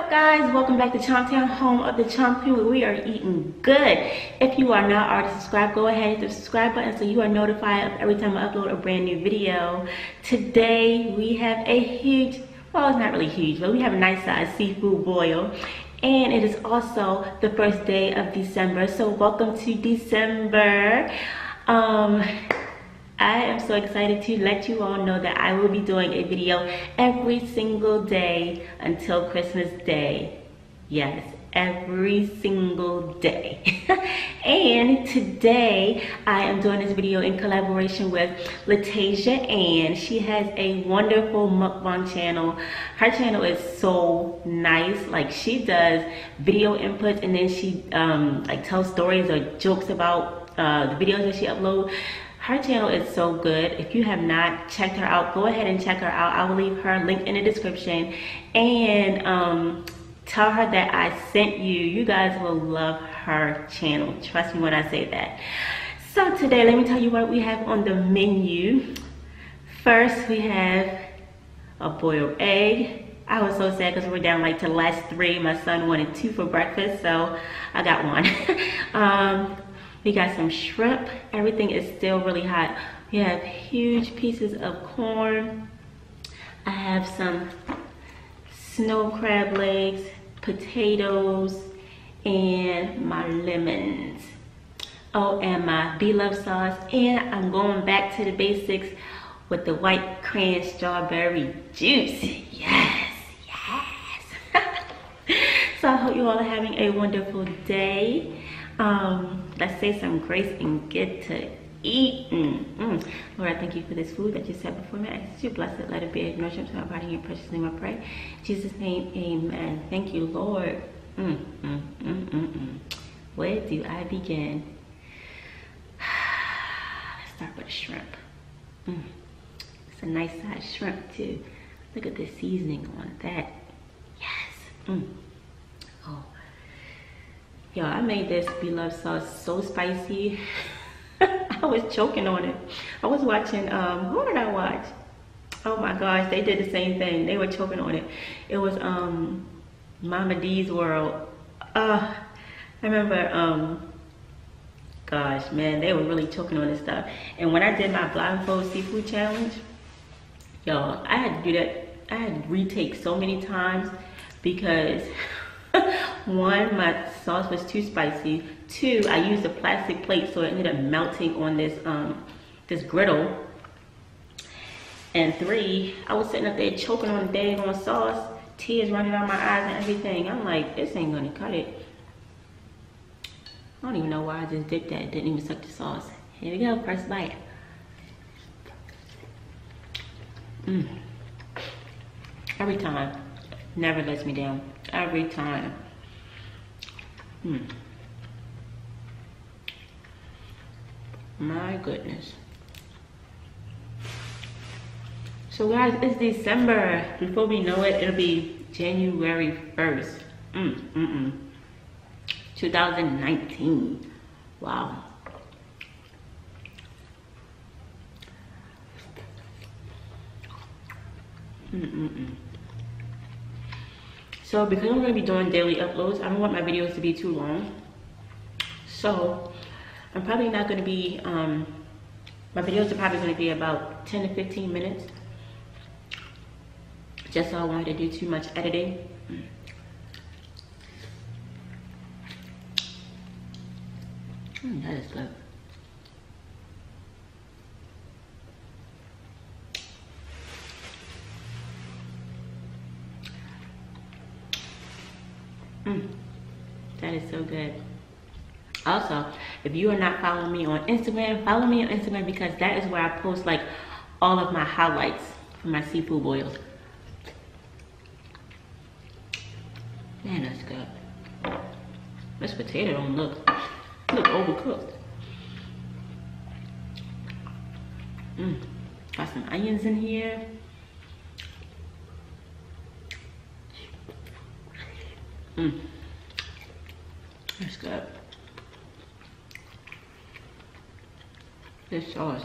up, guys? Welcome back to Chomp Town, home of the Chomp Queen, where we are eating good. If you are not already subscribed, go ahead and hit the subscribe button so you are notified of every time I upload a brand new video. Today we have a huge, well, it's not really huge, but we have a nice size seafood boil. And it is also the first day of December, so welcome to December. I am so excited to let you all know that I will be doing a video every single day until Christmas Day. Yes, every single day. And today I am doing this video in collaboration with Lataysha Ann. She has a wonderful mukbang channel. Her channel is so nice. Like, she does video inputs and then she like tells stories or jokes about the videos that she uploads. Her channel is so good. If you have not checked her out, go ahead and check her out. I will leave her link in the description. And tell her that I sent you. You guys will love her channel. Trust me when I say that. So today, let me tell you what we have on the menu. First, we have a boiled egg. I was so sad because we're down like to the last 3. My son wanted 2 for breakfast, so I got 1. We got some shrimp. Everything is still really hot. We have huge pieces of corn. I have some snow crab legs, potatoes, and my lemons. Oh, and my Bloves Sauce. And I'm going back to the basics with the white cran strawberry juice. Yes, yes. So I hope you all are having a wonderful day. Let's say some grace and get to eating. Lord, I thank you for this food that you set before me. I ask you bless it, let it be a nourishment to my body. In your precious name I pray. In Jesus' name, amen. Thank you, Lord. Where do I begin? Let's start with shrimp. It's a nice size shrimp too. Look at the seasoning on that. Yes. Oh. Yo, I made this Bloves Sauce so spicy. I was choking on it. I was watching, who did I watch? Oh my gosh, they did the same thing. They were choking on it. It was Mama D's World. I remember, gosh, man, they were really choking on this stuff. And when I did my blindfold seafood challenge, y'all, I had to do that. I had to retake so many times because 1, my sauce was too spicy. 2, I used a plastic plate, so it ended up melting on this this griddle. And 3, I was sitting up there choking on the daggone sauce, tears running out my eyes and everything. I'm like, this ain't gonna cut it. I don't even know why I just did that. Didn't even suck the sauce. Here we go, first bite. Every time, never lets me down. Every time. My goodness. So guys, it's December. Before we know it, it'll be January 1st. 2019. Wow. So because I'm going to be doing daily uploads, I don't want my videos to be too long. So I'm probably not going to be, my videos are probably going to be about 10 to 15 minutes. Just so I wanted to do too much editing. That is good. That is so good. Also, if you are not following me on Instagram, follow me on Instagram because that is where I post like all of my highlights for my seafood boils. Man, that's good. This potato don't look overcooked. Got some onions in here. That's good. This sauce.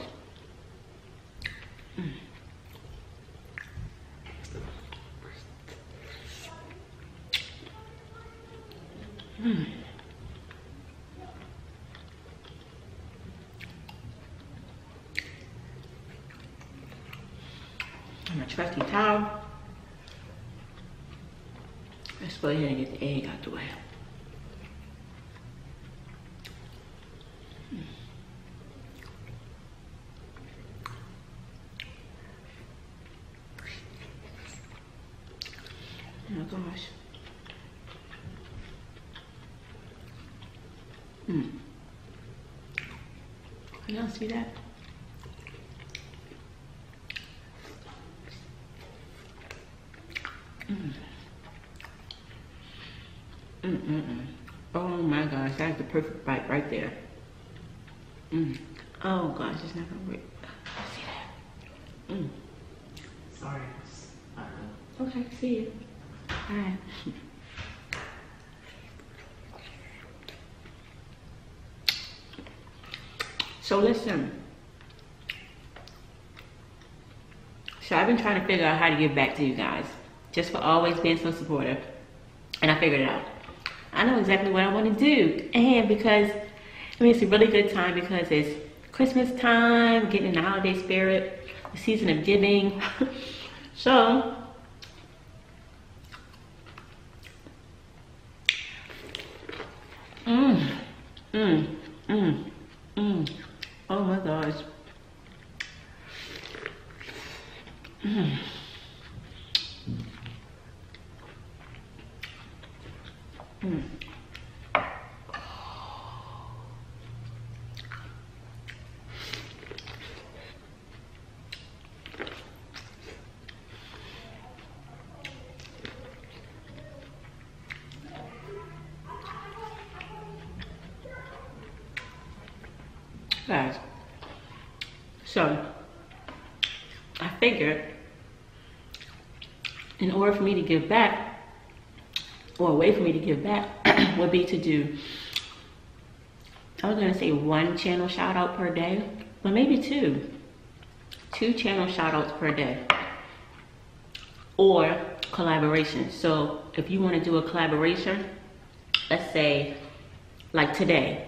My trusty towel. Let's go ahead and get the egg out the way. Oh my gosh. Y'all see that? Oh my gosh, that's the perfect bite right there. Oh gosh, it's not gonna work. See that? Sorry. Okay, see you. Alright. So listen. So I've been trying to figure out how to give back to you guys, just for always being so supportive. And I figured it out. I know exactly what I want to do. And because, I mean, it's a really good time because it's Christmas time, getting in the holiday spirit, the season of giving. So, oh my gosh. Guys, so I figured in order for me to give back, or a way for me to give back would be to do, I was gonna say 1 channel shout out per day, but maybe 2 channel shout outs per day, or collaboration. So if you want to do a collaboration, let's say like today,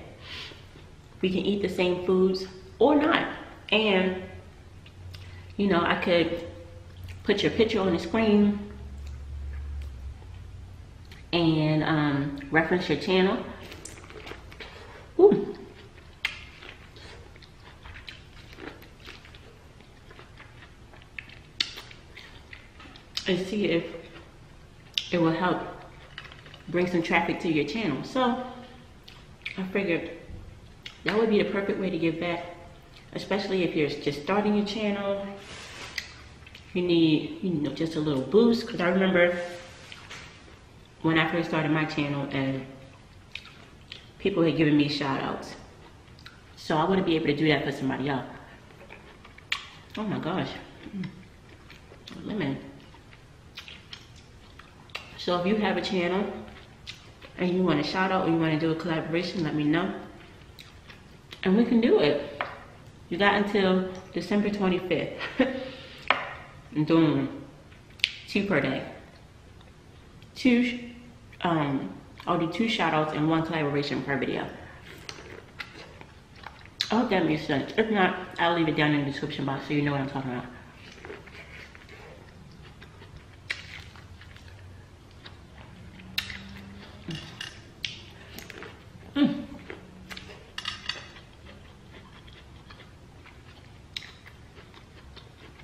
we can eat the same foods or not. And, you know, I could put your picture on the screen and reference your channel. Ooh. And see if it will help bring some traffic to your channel. So I figured that would be the perfect way to give back, especially if you're just starting your channel. You need, you know, just a little boost. Because I remember when I first started my channel and people had given me shout outs. So I want to be able to do that for somebody else. Oh my gosh. Lemon. So if you have a channel and you want a shout out or you want to do a collaboration, let me know. And we can do it. You got until December 25th. I'm doing 2 per day. I'll do 2 shout outs and 1 collaboration per video. I hope that makes sense. If not, I'll leave it down in the description box so you know what I'm talking about.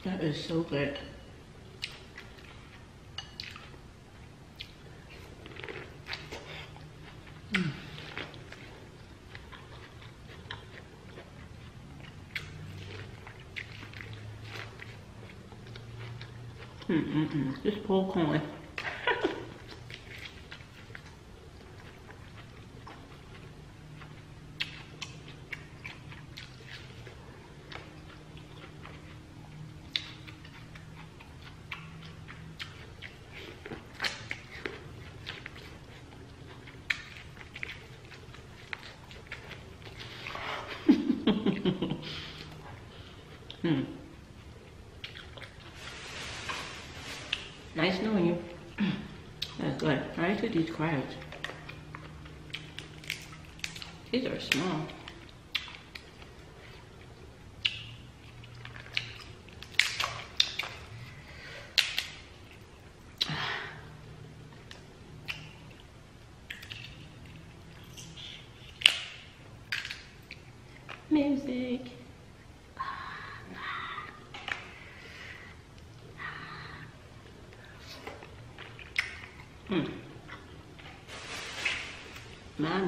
That is so good. This pulled corn. Nice knowing you. That's good. I like to these crabs. These are small. Music. My.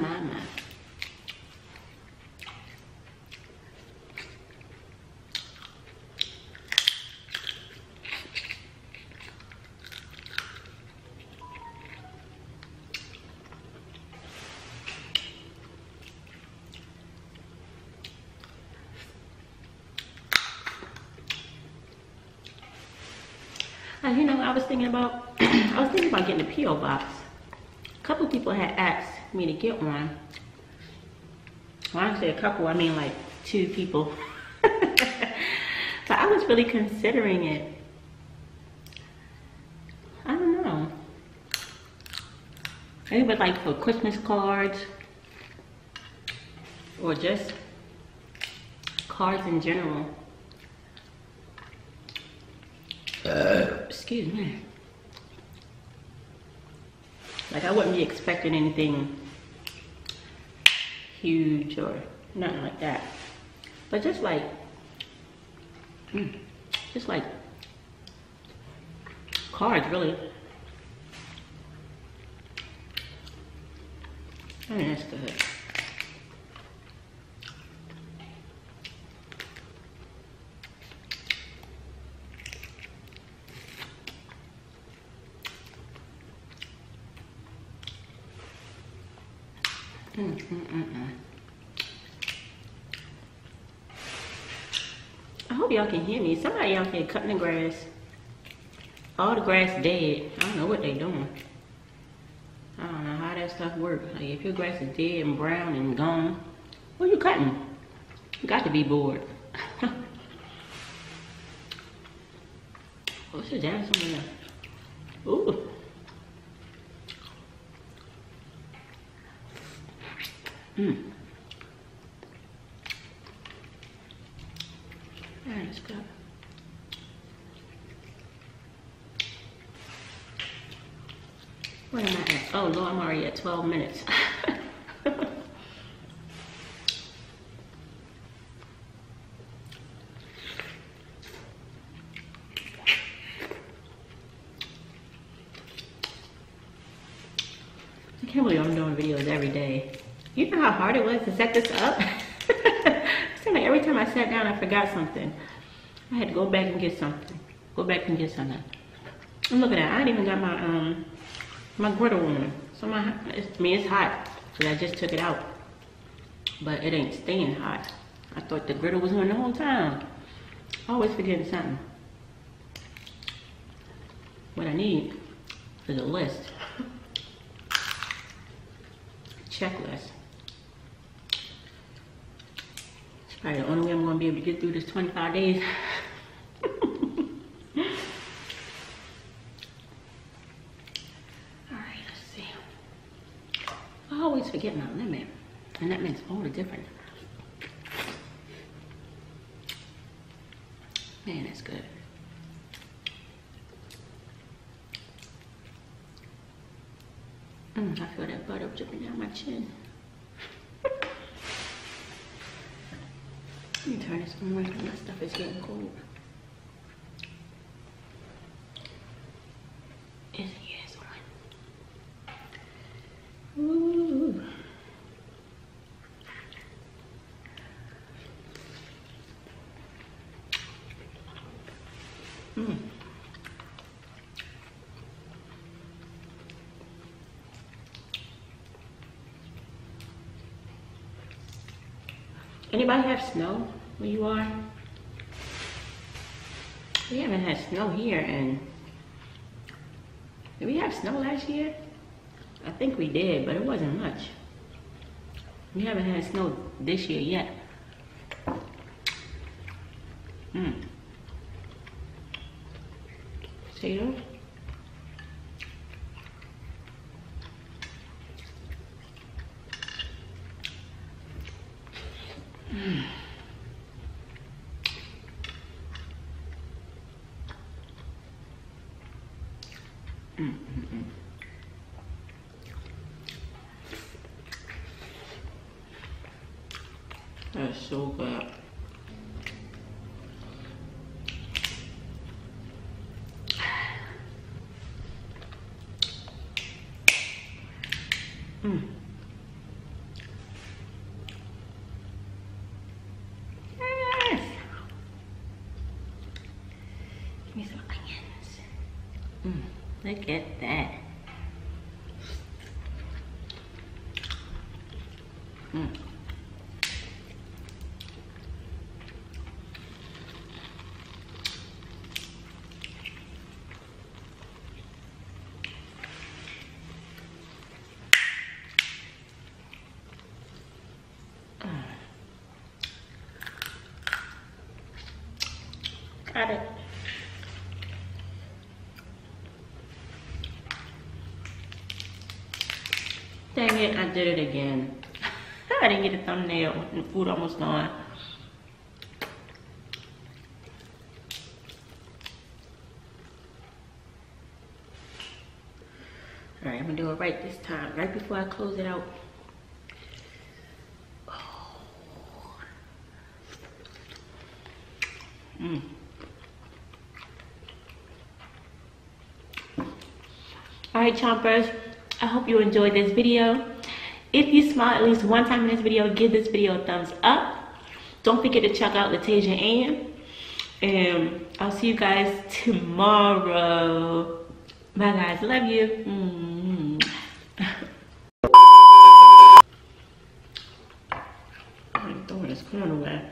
You know, I was thinking about getting a P.O. box. A couple people had asked me to get one. Well, I say a couple, I mean like 2 people. But I was really considering it. I don't know. Maybe but like for Christmas cards or just cards in general. Excuse me. Like I wouldn't be expecting anything huge or nothing like that. But just like cards really. I mean that's good. I hope y'all can hear me. Somebody out here cutting the grass. All the grass dead. I don't know what they doing. I don't know how that stuff works. Like if your grass is dead and brown and gone, what are you cutting? You got to be bored. Oh, sit down somewhere. Ooh. Alright, let's go. Where am I at? Oh, Lord, I'm already at 12 minutes. I can't believe I'm doing videos every day. You know how hard it was to set this up? It seemed like every time I sat down, I forgot something. I had to go back and get something. And look at that, I ain't even got my my griddle on. So it's hot, so I just took it out. But it ain't staying hot. I thought the griddle was on the whole time. Always forgetting something. What I need is a list. Checklist. It's probably the only way I'm gonna be able to get through this 25 days. Alright, let's see. I always forget my limit. And that makes all the difference. Man, that's good. I feel that butter dripping down my chin. Let me turn this on. My stuff is getting cold. Yes, on. Ooh. Anybody have snow where you are? We haven't had snow here, and did we have snow last year? I think we did, but it wasn't much. We haven't had snow this year yet. Potatoes. That's so good. Yes. Give me some onions. Look at that. Got it. Dang it, I did it again. I didn't get a thumbnail and the food almost gone. Alright, I'm gonna do it right this time, right before I close it out. Alright, Chompers, I hope you enjoyed this video. If you smile at least one time in this video, give this video a thumbs up. Don't forget to check out Lataysha Ann. And I'll see you guys tomorrow. Bye guys, love you. I'm throwing this corn away.